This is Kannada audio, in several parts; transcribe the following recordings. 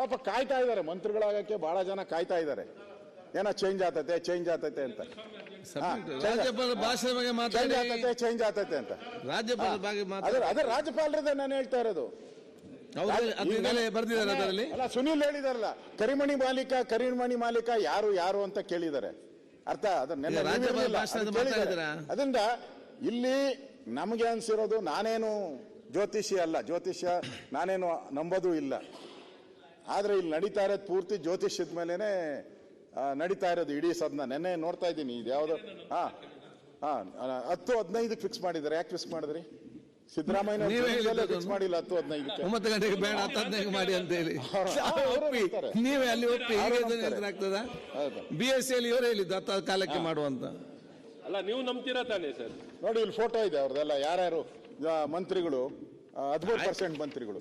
ಪಾಪ ಕಾಯ್ತಾ ಇದ್ದಾರೆ, ಮಂತ್ರಿಗಳಾಗಕ್ಕೆ ಬಹಳ ಜನ ಕಾಯ್ತಾ ಇದ್ದಾರೆ. ಏನೋ ಚೇಂಜ್ ಆತೈತೆ ಅಂತ, ರಾಜ್ಯಪಾಲರ ಭಾಷೆ ಬಗ್ಗೆ ಮಾತಾಡಿ, ಚೇಂಜ್ ಆತೈತೆ ಅಂತ ರಾಜ್ಯಪಾಲರ ಬಗ್ಗೆ ಅದೇ ರಾಜ್ಯಪಾಲರದೇ ನಾನು ಹೇಳ್ತಾ ಇರೋದು. ಬರ್ದಿದ್ದಾರೆ ಅದರಲ್ಲಿ. ಅಲ್ಲ, ಸುನೀಲ್ ಹೇಳಿದಾರಲ್ಲ, ಕರಿಮಣಿ ಮಾಲೀಕ ಯಾರು ಅಂತ ಕೇಳಿದ್ದಾರೆ. ಅರ್ಥ ಅದರಿಂದ ಇಲ್ಲಿ ನಮಗೆ ಅನ್ಸಿರೋದು, ನಾನೇನು ಜ್ಯೋತಿಷ್ಯ ನಾನೇನು ನಂಬೋದು ಇಲ್ಲ. ಆದ್ರೆ ಇಲ್ಲಿ ನಡೀತಾ ಇರೋದು ಪೂರ್ತಿ ಜ್ಯೋತಿಷ್ಯದ ಮೇಲೆನೆ ನಡೀತಾ ಇರೋದು ಇಡೀ ಸದನ. ನೆನ್ನೆ ನೋಡ್ತಾ ಇದ್ದೀನಿ, ಇದು ಯಾವ್ದು 10-15 ಫಿಕ್ಸ್ ಮಾಡಿದ್ದಾರೆ. ಯಾಕೆ ಫಿಕ್ಸ್ ಮಾಡಿದ್ರಿ? ಸಿದ್ದರಾಮಯ್ಯ ಫಿಕ್ಸ್ ಮಾಡಿಲ್ಲ 10-15. 9 ಗಂಟೆಗೆ ಬೇಡ 10-15 ಮಾಡಿ ಅಂತ ಹೇಳಿ ನೀವೇ ಅಲ್ಲಿ ಒಪ್ಪಿ ಆಗ್ತದ. BSc ಅಲ್ಲಿ ಇವರೇ ಹೇಳಿದ್ದು 10 ಕಾಲಕ್ಕೆ ಮಾಡುವಂತ. ಅಲ್ಲ, ನೀವು ನಂಬ್ತೀರಾ ತಾನೇ ಸರ್? ನೋಡಿ, ಇಲ್ಲಿ ಫೋಟೋ ಇದೆ ಅವ್ರದೆಲ್ಲ. ಯಾರ್ಯಾರು ಮಂತ್ರಿಗಳು? 13% ಮಂತ್ರಿಗಳು,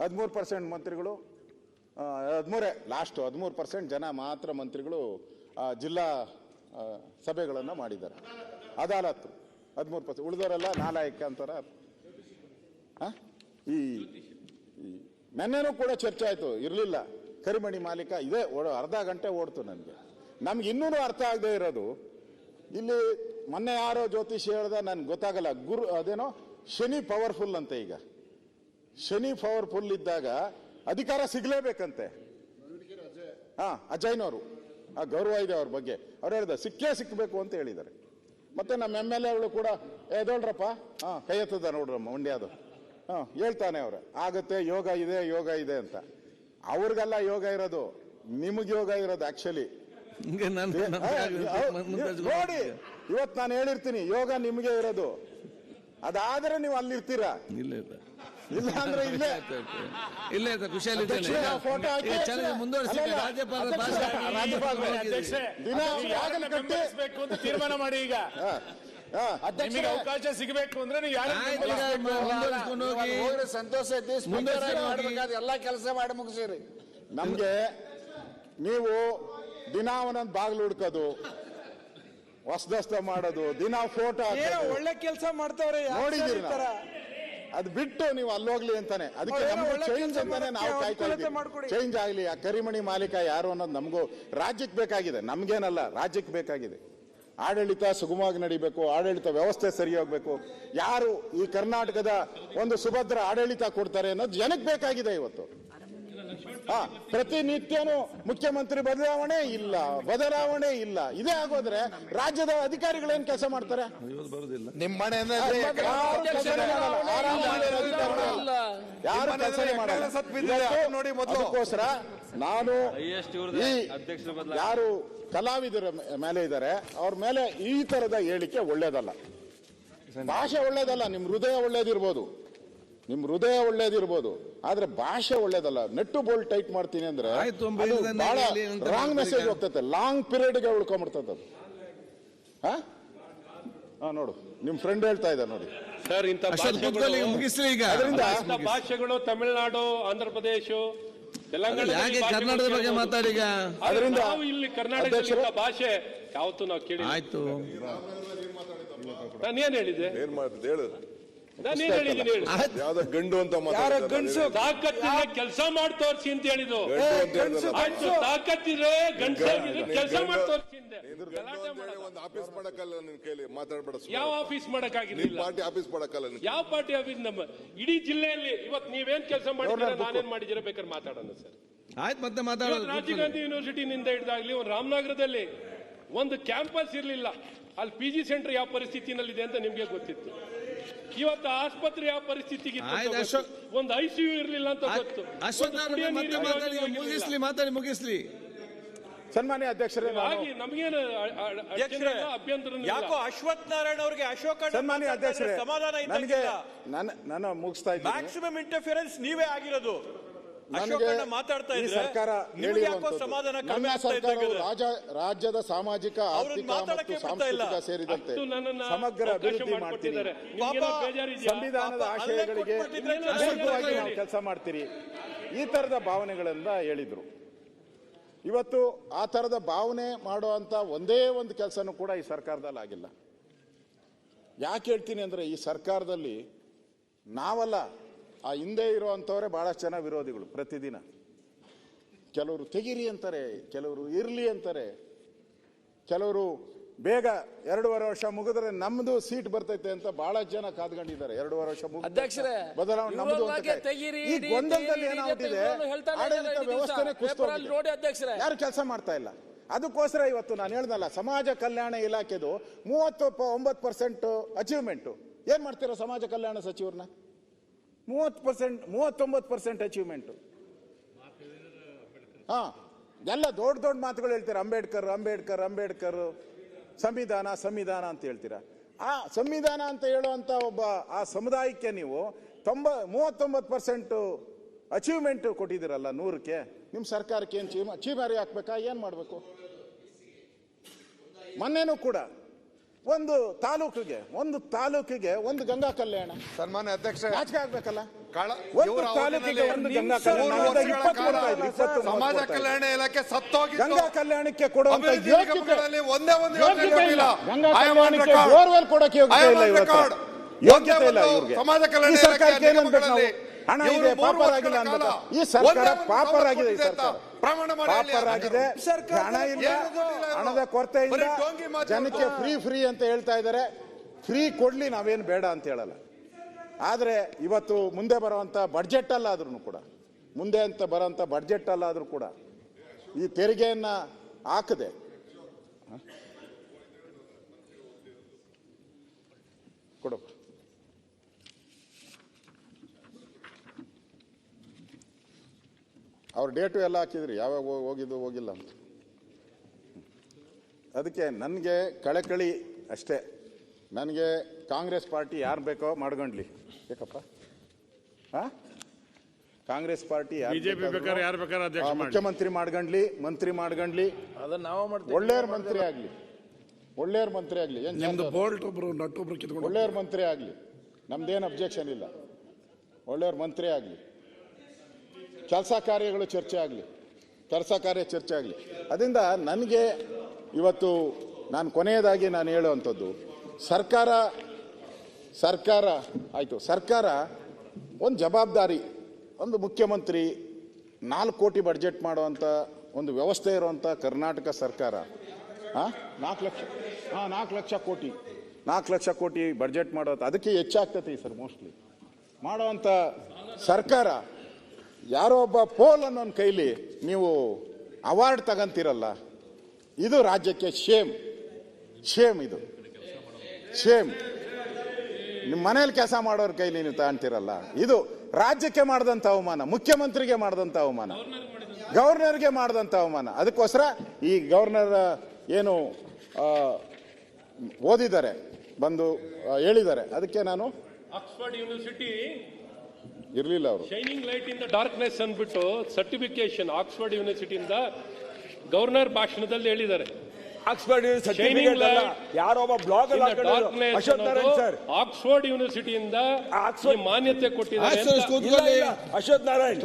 13% ಮಂತ್ರಿಗಳು, 13% ಜನ ಮಾತ್ರ ಮಂತ್ರಿಗಳು ಜಿಲ್ಲಾ ಸಭೆಗಳನ್ನು ಮಾಡಿದ್ದಾರೆ. ಅದಾಲತ್ತು 13%, ಉಳಿದವರೆಲ್ಲ ನಾಲಾಯಕ ಅಂತಾರ. ಈ ನೆನ್ನೆನೂ ಕೂಡ ಚರ್ಚೆ ಆಯ್ತು, ಇರಲಿಲ್ಲ ಕರಿಮಣಿ ಮಾಲೀಕ. ಇದೇ ಅರ್ಧ ಗಂಟೆ ಓಡ್ತು ನಮ್ಗೆ ಇನ್ನೂ ಅರ್ಥ ಆಗದೆ ಇರೋದು. ಇಲ್ಲಿ ಮೊನ್ನೆ ಯಾರೋ ಜ್ಯೋತಿಷಿ ಹೇಳ್ದ, ನನ್ಗೆ ಗೊತ್ತಾಗಲ್ಲ, ಅದೇನೋ ಶನಿ ಪವರ್ಫುಲ್ ಅಂತ. ಈಗ ಶನಿ ಪವರ್ಫುಲ್ ಇದ್ದಾಗ ಅಧಿಕಾರ ಸಿಗ್ಲೇಬೇಕಂತೆ. ಅಜಯ್ನವರು ಗೌರವ ಇದೆ ಅವ್ರ ಬಗ್ಗೆ. ಅವ್ರು ಹೇಳ್ದ ಸಿಕ್ಕಬೇಕು ಅಂತ ಹೇಳಿದ್ದಾರೆ. ಮತ್ತೆ ನಮ್ಮ MLA ಕೂಡ ಎದೋಳ್ರಪ್ಪ, ಕೈ ಎತ್ತದ ನೋಡ್ರಮ್ಮ ಮಂಡ್ಯದು, ಹೇಳ್ತಾನೆ ಅವ್ರು, ಆಗತ್ತೆ, ಯೋಗ ಇದೆ ಅಂತ. ಅವ್ರಿಗೆಲ್ಲ ಯೋಗ ಇರೋದು, ನಿಮಗೆ ಯೋಗ ಇರೋದು ಆಕ್ಚುಲಿ. ನೋಡಿ, ಇವತ್ತು ನಾನು ಹೇಳಿರ್ತೀನಿ, ಯೋಗ ನಿಮಗೆ ಇರೋದು. ಅದಾದ್ರೆ ನೀವು ಅಲ್ಲಿರ್ತೀರಾ, ಇಲ್ಲ ಅಂದ್ರೆ ಇಲ್ಲೇ ಖುಷಿಯಲ್ಲಿ ತೀರ್ಮಾನ ಮಾಡಿ. ಈಗ ನಿಮಗೆ ಅವಕಾಶ ಸಿಗಬೇಕು ಅಂದ್ರೆ ಸಂತೋಷ ಎಲ್ಲಾ ಕೆಲಸ ಮಾಡಿ ಮುಗಿಸಿರಿ. ನಮ್ಗೆ ನೀವು ದಿನ ಒಂದೊಂದು ಬಾಗಿಲು ಹುಡ್ಕೋದು, ಹೊಸದಸ್ತ ಮಾಡೋದು, ದಿನ ಫೋಟೋ ಒಳ್ಳೆ ಕೆಲಸ ಮಾಡ್ತಾವ್ರೆ ನೋಡಿದೀರಿ. ಅದು ಬಿಟ್ಟು ನೀವು ಅಲ್ಲೋಗ್ಲಿ ಅಂತಾನೆ, ಅದಕ್ಕೆ ನಮಗೂ ಚೇಂಜ್ ಅಂತಾನೆ ನಾವು ಕಾಯ್ತಾ ಇದ್ದೀವಿ. ಚೇಂಜ್ ಆಗ್ಲಿ. ಆ ಕರಿಮಣಿ ಮಾಲೀಕ ಯಾರು ಅನ್ನೋದು ನಮಗೂ ರಾಜ್ಯಕ್ಕೆ ಬೇಕಾಗಿದೆ, ನಮ್ಗೇನಲ್ಲ, ರಾಜ್ಯಕ್ಕೆ ಬೇಕಾಗಿದೆ. ಆಡಳಿತ ಸುಗಮವಾಗಿ ನಡಿಬೇಕು, ಆಡಳಿತ ವ್ಯವಸ್ಥೆ ಸರಿ ಹೋಗ್ಬೇಕು. ಯಾರು ಈ ಕರ್ನಾಟಕದ ಒಂದು ಸುಭದ್ರ ಆಡಳಿತ ಕೊಡ್ತಾರೆ ಅನ್ನೋದು ಜನಕ್ಕೆ ಬೇಕಾಗಿದೆ ಇವತ್ತು. ಪ್ರತಿನಿತ್ಯನೂ ಮುಖ್ಯಮಂತ್ರಿ ಬದಲಾವಣೆ ಇಲ್ಲ. ಇದೇ ಆಗೋದ್ರೆ ರಾಜ್ಯದ ಅಧಿಕಾರಿಗಳೇನ್ ಕೆಲಸ ಮಾಡ್ತಾರೆ? ನಿಮ್ಮ ಮನೆ ಯಾರು ಕೆಲಸ ಮಾಡಲ್ಲ. ಅದಕ್ಕೋಸ್ಕರ ನಾನು ಯಾರು ಕಲಾವಿದರ ಮೇಲೆ ಇದ್ದಾರೆ ಅವ್ರ ಮೇಲೆ ಈ ತರದ ಹೇಳಿಕೆ ಒಳ್ಳೇದಲ್ಲ. ಭಾಷೆ ಒಳ್ಳೇದಲ್ಲ, ನಿಮ್ ಹೃದಯ ಒಳ್ಳೇದಿರ್ಬೋದು, ಆದ್ರೆ ಭಾಷೆ ಒಳ್ಳೇದಲ್ಲ. ನೆಟ್ಟು ಬೋಲ್ಡ್ ಟೈಟ್ ಮಾಡ್ತೀನಿ ಅಂದ್ರೆ ಬಹಳ ರಾಂಗ್ ಮೆಸೇಜ್ ಹೋಗ್ತೈತೆ, ಲಾಂಗ್ ಪೀರಿಯಡ್ಗೆ ಉಳ್ಕೊಂಡ್ಬಿಡ್ತದೆ ಅದು. ನೋಡು, ನಿಮ್ ಫ್ರೆಂಡ್ ಹೇಳ್ತಾ ಇದ್ದ ನೋಡಿ ಸರ್, ಇಂಥ ಭಾಷೆಗಳು ತಮಿಳುನಾಡು, ಆಂಧ್ರ ಪ್ರದೇಶ, ತೆಲಂಗಾಣ, ಕರ್ನಾಟಕದ ಬಗ್ಗೆ ಮಾತಾಡಿ. ಅದರಿಂದ ಇಲ್ಲಿ ಕರ್ನಾಟಕದ ಭಾಷೆ ಯಾವತ್ತೂ ನಾವು ಕೇಳಿ. ಆಯ್ತು, ನಾನೇನ್ ಹೇಳಿದ್ದೆ? ನಾನೇನ್ ಹೇಳಿದ್ದೀನಿ ಹೇಳಿ? ಯಾವ್ದೋ ಗಂಡು ಅಂತ ಗಂಡಸು ತಾಕತ್ತಿದ್ರೆ ಕೆಲಸ ಮಾಡಿ ತೋರಿಸಿ ಅಂತ ಹೇಳಿದ್ದು. ಆಯ್ತು, ತಾಕತ್ತಿದ್ರೆ ಗಂಡಸಾಗಿದ್ರೆ ಕೆಲಸ ಮಾಡಿ ತೋರಿಸಿ. ಒಂದು ಆಫೀಸ್ ಮಾಡಕ್ಕಲ್ಲ ನಿನ್ ಕೈಲಿ ಮಾತಾಡ್ಬೇಡ. ಯಾವ ಆಫೀಸ್ ಮಾಡಕ್ಕಾಗಿಲ್ಲ? ಪಾರ್ಟಿ ಆಫೀಸ್ ಮಾಡಕ್ಕಲ್ಲ. ಯಾವ ಪಾರ್ಟಿ ಆಫೀಸ್? ನಮ್ಮ ಇಡೀ ಜಿಲ್ಲೆಯಲ್ಲಿ ಇವತ್ತು ನೀವೇನ್ ಕೆಲಸ ಮಾಡಿದ್ರೆ ನಾನೇನ್ ಮಾಡಿದಿರ ಬೇಕಾದ್ರೆ ಮಾತಾಡೋಣ ಸರ್. ಆಯ್ತು, ಮತ್ತೆ ಮಾತಾಡೋದು. ರಾಜೀವ್ ಗಾಂಧಿ ಯೂನಿವರ್ಸಿಟಿನಿಂದ ಹಿಡಿದಾಗ್ಲಿ ಒಂದು ರಾಮನಗರದಲ್ಲಿ ಒಂದು ಕ್ಯಾಂಪಸ್ ಇರಲಿಲ್ಲ. ಅಲ್ಲಿ PG ಸೆಂಟರ್ ಯಾವ ಪರಿಸ್ಥಿತಿನಲ್ಲಿದೆ ಅಂತ ನಿಮ್ಗೆ ಗೊತ್ತಿತ್ತು. ಇವತ್ತು ಆಸ್ಪತ್ರೆ ಯಾವ ಪರಿಸ್ಥಿತಿಗೆ, ಒಂದು ICU ಇರಲಿಲ್ಲ ಅಂತ ಗೊತ್ತು. ಮುಗಿಸ್ಲಿ ಸನ್ಮಾನ್ಯ ಅಧ್ಯಕ್ಷರೇ, ನಮಗೇನು ಅಭ್ಯಂತರ ಯಾಕೋ ಅಶ್ವಥ್ ನಾರಾಯಣ ಅವರಿಗೆ ಅಶೋಕ ಸನ್ಮಾನ್ಯ ಅಧ್ಯಕ್ಷರೇ ಸಮಾಧಾನ ನಾನು ಮುಗಿಸ್ತಾ ಇದ್ದೀನಿ. ಮ್ಯಾಕ್ಸಿಮಮ್ ಇಂಟರ್ಫಿಯರೆನ್ಸ್ ನೀವೇ ಆಗಿರೋದು. ಮಾತಾಡ್ತಾ ಇದ್ರೆ ಸರ್ಕಾರ ಸಮಾಧಾನ ರಾಜ್ಯದ ಸಾಮಾಜಿಕ, ಆರ್ಥಿಕ ಮತ್ತು ಸಾಂಸ್ಕೃತಿಕ ಸೇರಿದಂತೆ ಸಮಗ್ರ ಅಭಿವೃದ್ಧಿ ಮಾಡ್ತಿದ್ದಾರೆ. ಸಂವಿಧಾನದ ಆಶಯಗಳಿಗೆ ನಾವು ಕೆಲಸ ಮಾಡ್ತೀರಿ, ಈ ತರದ ಭಾವನೆಗಳಿಂದ ಹೇಳಿದ್ರು. ಇವತ್ತು ಆ ತರದ ಭಾವನೆ ಮಾಡುವಂತ ಒಂದೇ ಒಂದು ಕೆಲಸನೂ ಕೂಡ ಈ ಸರ್ಕಾರದಲ್ಲಿ ಆಗಿಲ್ಲ. ಯಾಕೆ ಹೇಳ್ತೀನಿ ಅಂದ್ರೆ, ಈ ಸರ್ಕಾರದಲ್ಲಿ ನಾವಲ್ಲ, ಆ ಹಿಂದೆ ಇರುವಂತವರೇ ಬಹಳಷ್ಟು ಜನ ವಿರೋಧಿಗಳು. ಪ್ರತಿದಿನ ಕೆಲವರು ತೆಗಿರಿ ಅಂತಾರೆ, ಕೆಲವರು ಇರ್ಲಿ ಅಂತಾರೆ, ಕೆಲವರು ಬೇಗ 2.5 ವರ್ಷ ಮುಗಿದ್ರೆ ನಮ್ದು ಸೀಟ್ ಬರ್ತೈತೆ ಅಂತ ಬಹಳ ಜನ ಕಾದ್ಕೊಂಡಿದ್ದಾರೆ. 2.5 ವರ್ಷ ಅಧ್ಯಕ್ಷರೇ, ಬದಲಾವಣೆ ನಮ್ದು ಅಂತ. ಈ ಗೊಂದಲದಲ್ಲಿ ಏನಾಗ್ತಿದೆ, ಆಡಳಿತ ವ್ಯವಸ್ಥೆನೇ ಕುಸಿತೋಗಿದೆ, ಯಾರು ಕೆಲಸ ಮಾಡ್ತಾ ಇಲ್ಲ. ಅದಕ್ಕೋಸ್ಕರ ಇವತ್ತು ನಾನು ಹೇಳ್ದಲ್ಲ, ಸಮಾಜ ಕಲ್ಯಾಣ ಇಲಾಖೆದು 39% ಅಚೀವ್ಮೆಂಟ್. ಏನ್ ಮಾಡ್ತೀರಾ ಸಮಾಜ ಕಲ್ಯಾಣ ಸಚಿವರನ್ನ? 39% ಅಚೀವ್ಮೆಂಟ್. ಹಾ, ಎಲ್ಲ ದೊಡ್ಡ ದೊಡ್ಡ ಮಾತುಗಳು ಹೇಳ್ತೀರಾ. ಅಂಬೇಡ್ಕರ್ ಅಂಬೇಡ್ಕರ್ ಅಂಬೇಡ್ಕರ್, ಸಂವಿಧಾನ ಸಂವಿಧಾನ ಅಂತ ಹೇಳ್ತೀರಾ. ಆ ಸಂವಿಧಾನ ಅಂತ ಹೇಳುವಂತ ಒಬ್ಬ ಆ ಸಮುದಾಯಕ್ಕೆ ನೀವು 39% ಅಚೀವ್ಮೆಂಟ್ ಕೊಟ್ಟಿದ್ದೀರಲ್ಲ 100ಕ್ಕೆ. ನಿಮ್ಮ ಸರ್ಕಾರಕ್ಕೆ ಏನು ಚೀಮಾರಿ ಹಾಕ್ಬೇಕಾ? ಏನ್ ಮಾಡ್ಬೇಕು? ಮೊನ್ನೆನೂ ಕೂಡ ಒಂದು ತಾಲೂಕಿಗೆ ಒಂದು ಗಂಗಾ ಕಲ್ಯಾಣ. ಸನ್ಮಾನ್ಯ ಅಧ್ಯಕ್ಷ, ನಾಚಿಕೆ ಆಗ್ಬೇಕಲ್ಲ. ಒಂದು ತಾಲೂಕಿಗೆ ಒಂದು ಗಂಗಾ ಕಲ್ಯಾಣ. ಸಮಾಜ ಕಲ್ಯಾಣ ಇಲಾಖೆ ಸತ್ತೋಗಿತ್ತು. ಗಂಗಾ ಕಲ್ಯಾಣಕ್ಕೆ ಕೊಡುವಂತ ಒಂದೇ ಒಂದು ಯೋಜನೆ ಇಲ್ಲ. ಗಂಗಾ ಕಲ್ಯಾಣಕ್ಕೆ ಬೋರ್ವೆಲ್ ಕೊಡಕ್ಕೆ ಯೋಗ್ಯತೆ ಇಲ್ಲ ಇವ್ರಿಗೆ. ಸಮಾಜ ಕಲ್ಯಾಣ ಸರ್ಕಾರಕ್ಕೆ ಏನಂತ ಹಣ ಇದೆ, ಪಾಪರಾಗಿಲ್ಲ ಅಂತ. ಈ ಸರ್ಕಾರ ಪಾಪರಾಗಿದೆ, ಈ ಸರ್ಕಾರ ಪಾಪರಾಗಿದೆ. ಹಣ ಇಲ್ಲ, ಹಣದ ಕೊರತೆಯಿಂದ ಜನಕ್ಕೆ ಫ್ರೀ ಅಂತ ಹೇಳ್ತಾ ಇದ್ದಾರೆ. ಫ್ರೀ ಕೊಡ್ಲಿ, ನಾವೇನು ಬೇಡ ಅಂತ ಹೇಳಲ್ಲ. ಆದ್ರೆ ಇವತ್ತು ಮುಂದೆ ಬರುವಂತ ಬಡ್ಜೆಟ್ ಅಲ್ಲಾದ್ರೂ ಕೂಡ, ಮುಂದೆ ಅಂತ ಬರುವಂತ ಬಡ್ಜೆಟ್ ಅಲ್ಲಾದ್ರೂ ಕೂಡ ಈ ತೆರಿಗೆಯನ್ನ ಹಾಕದೆ ಕೊಡು. ಅವ್ರ ಡೇಟು ಎಲ್ಲ ಹಾಕಿದ್ರಿ, ಯಾವಾಗ ಹೋಗಿದ್ದು ಹೋಗಿಲ್ಲ ಅಂತ. ಅದಕ್ಕೆ ನನಗೆ ಕಳಕಳಿ ಅಷ್ಟೇ. ನನಗೆ ಕಾಂಗ್ರೆಸ್ ಪಾರ್ಟಿ ಯಾರು ಬೇಕೋ ಮಾಡ್ಕೊಂಡ್ಲಿ. ಯಾಕಪ್ಪ? ಕಾಂಗ್ರೆಸ್ ಪಾರ್ಟಿ ಮುಖ್ಯಮಂತ್ರಿ ಮಾಡ್ಕೊಂಡ್ಲಿ, ಮಂತ್ರಿ ಮಾಡ್ಕೊಂಡ್ಲಿ, ಒಳ್ಳೆಯವ್ರ ಮಂತ್ರಿ ಆಗ್ಲಿ, ಒಳ್ಳೆಯವ್ರ ಮಂತ್ರಿ ಆಗ್ಲಿ, ಒಳ್ಳೆಯವ್ರ ಮಂತ್ರಿ ಆಗ್ಲಿ, ನಮ್ದೇನು ಅಬ್ಜೆಕ್ಷನ್ ಇಲ್ಲ. ಒಳ್ಳೆಯವ್ರ ಮಂತ್ರಿ ಆಗ್ಲಿ, ಕೆಲಸ ಕಾರ್ಯಗಳು ಚರ್ಚೆ ಆಗಲಿ, ಚರ್ಚೆ ಆಗಲಿ. ಅದರಿಂದ ನನಗೆ ಇವತ್ತು ನಾನು ಕೊನೆಯದಾಗಿ ನಾನು ಹೇಳುವಂಥದ್ದು, ಸರ್ಕಾರ ಆಯಿತು, ಸರ್ಕಾರ ಒಂದು ಜವಾಬ್ದಾರಿ, ಒಂದು ಮುಖ್ಯಮಂತ್ರಿ 4 ಕೋಟಿ ಬಡ್ಜೆಟ್ ಮಾಡುವಂಥ ಒಂದು ವ್ಯವಸ್ಥೆ ಇರುವಂಥ ಕರ್ನಾಟಕ ಸರ್ಕಾರ 4 ಲಕ್ಷ ಕೋಟಿ ಬಡ್ಜೆಟ್ ಮಾಡೋದು, ಅದಕ್ಕೆ ಹೆಚ್ಚಾಗ್ತೈತೆ ಸರ್ ಮೋಸ್ಟ್ಲಿ ಮಾಡೋವಂಥ ಸರ್ಕಾರ. ಯಾರೋ ಒಬ್ಬ ಪೋಲ್ ಅನ್ನೋನ್ ಕೈಲಿ ನೀವು ಅವಾರ್ಡ್ ತಗಂತೀರಲ್ಲ, ಇದು ರಾಜ್ಯಕ್ಕೆ ಶೇಮ್. ಇದು ಶೇಮ್. ನಿಮ್ಮ ಮನೇಲಿ ಕೆಲಸ ಮಾಡೋರ ಕೈಲಿ ನೀವು ತಗೊಂತೀರಲ್ಲ, ಇದು ರಾಜ್ಯಕ್ಕೆ ಮಾಡಿದಂಥ ಅವಮಾನ, ಮುಖ್ಯಮಂತ್ರಿಗೆ ಮಾಡಿದಂಥ ಅವಮಾನ, ಗವರ್ನರ್ಗೆ ಮಾಡಿದಂಥ ಅವಮಾನ. ಅದಕ್ಕೋಸ್ಕರ ಈ ಗವರ್ನರ್ ಏನು ಓದಿದ್ದಾರೆ, ಬಂದು ಹೇಳಿದ್ದಾರೆ, ಅದಕ್ಕೆ ನಾನು ಆಕ್ಸ್ಫರ್ಡ್ ಯೂನಿವರ್ಸಿಟಿ ಇರ್ಲಿಲ್ಲ ಅವರು shining light in the darkness ಅಂದ್ಬಿಟ್ಟು ಸರ್ಟಿಫಿಕೇಶನ್ ಆಕ್ಸ್ಫರ್ಡ್ ಯೂನಿವರ್ಸಿಟಿಯಿಂದ ಗವರ್ನರ್ ಭಾಷಣದಲ್ಲಿ ಹೇಳಿದ್ದಾರೆ. ಆಕ್ಸ್ಫರ್ಡ್ ಯಾರೊಬ್ಬ ಬ್ಲಾಗ್ ಆಕ್ಸ್ಫರ್ಡ್ ಯೂನಿವರ್ಸಿಟಿಯಿಂದ ಮಾನ್ಯತೆ ಕೊಟ್ಟಿದ್ದಾರೆ. ಅಶ್ವಥ್ ನಾರಾಯಣ್